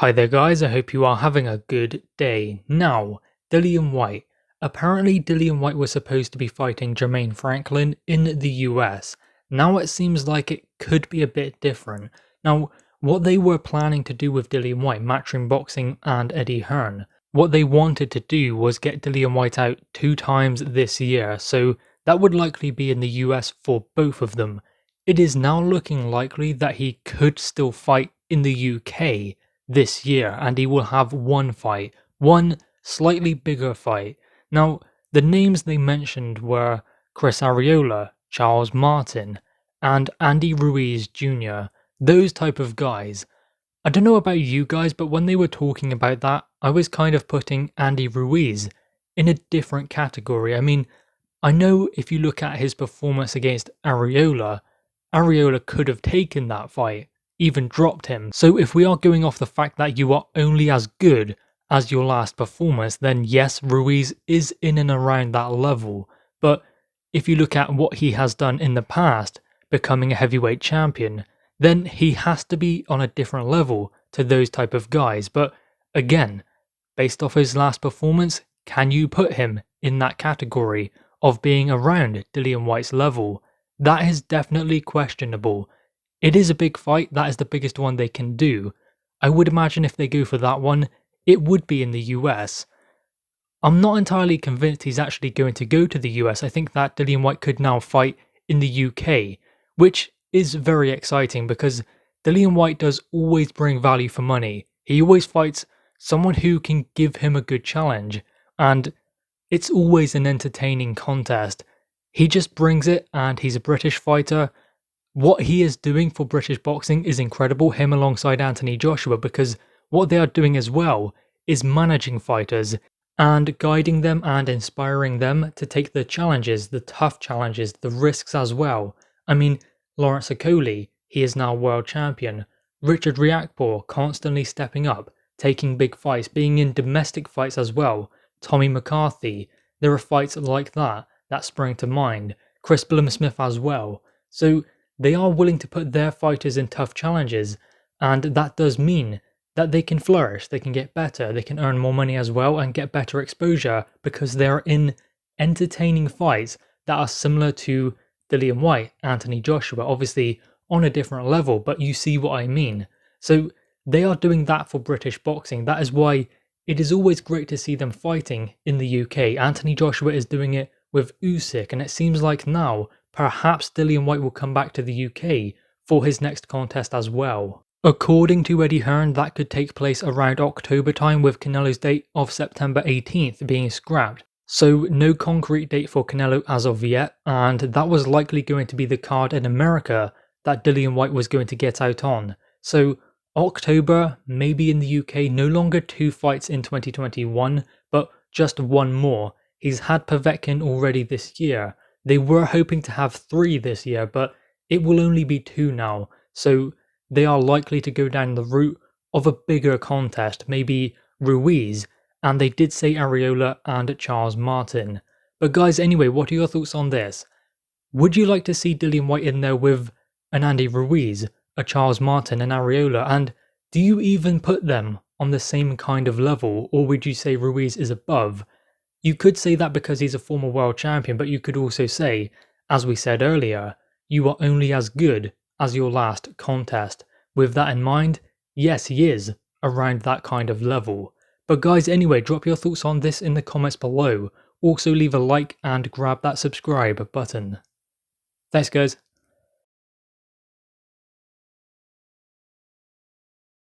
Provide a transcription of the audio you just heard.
Hi there guys, I hope you are having a good day. Now, Dillian Whyte. Apparently Dillian Whyte was supposed to be fighting Jermaine Franklin in the US. Now it seems like it could be a bit different. Now, what they were planning to do with Dillian Whyte, Matchroom Boxing and Eddie Hearn, what they wanted to do was get Dillian Whyte out 2 times this year, so that would likely be in the US for both of them. It is now looking likely that he could still fight in the UK this year, and he will have one fight, one slightly bigger fight. Now, the names they mentioned were Chris Arreola, Charles Martin, and Andy Ruiz Jr., those type of guys. I don't know about you guys, but when they were talking about that, I was kind of putting Andy Ruiz in a different category. I mean, I know if you look at his performance against Arreola, Arreola could have taken that fight, even dropped him. So if we are going off the fact that you are only as good as your last performance, then yes, Ruiz is in and around that level. But if you look at what he has done in the past, becoming a heavyweight champion, then he has to be on a different level to those type of guys. But again, based off his last performance, can you put him in that category of being around Dillian Whyte's level? That is definitely questionable. It is a big fight, that is the biggest one they can do. I would imagine if they go for that one, it would be in the US. I'm not entirely convinced he's actually going to go to the US. I think that Dillian Whyte could now fight in the UK, which is very exciting because Dillian Whyte does always bring value for money. He always fights someone who can give him a good challenge, and it's always an entertaining contest. He just brings it, and he's a British fighter. What he is doing for British boxing is incredible, him alongside Anthony Joshua, because what they are doing as well is managing fighters and guiding them and inspiring them to take the challenges, the tough challenges, the risks as well. I mean, Lawrence Okoli, he is now world champion. Richard Riakporhe constantly stepping up, taking big fights, being in domestic fights as well. Tommy McCarthy, there are fights like that spring to mind. Chris Blum-Smith as well. So they are willing to put their fighters in tough challenges, and that does mean that they can flourish, they can get better, they can earn more money as well and get better exposure because they're in entertaining fights that are similar to Dillian Whyte, Anthony Joshua, obviously on a different level, but you see what I mean. So they are doing that for British boxing. That is why it is always great to see them fighting in the UK. Anthony Joshua is doing it with Usyk, and it seems like now perhaps Dillian Whyte will come back to the UK for his next contest as well. According to Eddie Hearn, that could take place around October time, with Canelo's date of September 18th being scrapped. So no concrete date for Canelo as of yet, and that was likely going to be the card in America that Dillian Whyte was going to get out on. So October, maybe in the UK, no longer 2 fights in 2021, but just 1 more. He's had Povetkin already this year. They were hoping to have 3 this year, but it will only be 2 now. So they are likely to go down the route of a bigger contest, maybe Ruiz, and they did say Arreola and Charles Martin. But guys, anyway, what are your thoughts on this? Would you like to see Dillian Whyte in there with an Andy Ruiz, a Charles Martin and Arreola, and do you even put them on the same kind of level, or would you say Ruiz is above? You could say that because he's a former world champion, but you could also say, as we said earlier, you are only as good as your last contest. With that in mind, yes, he is around that kind of level. But guys, anyway, drop your thoughts on this in the comments below. Also leave a like and grab that subscribe button. Thanks guys.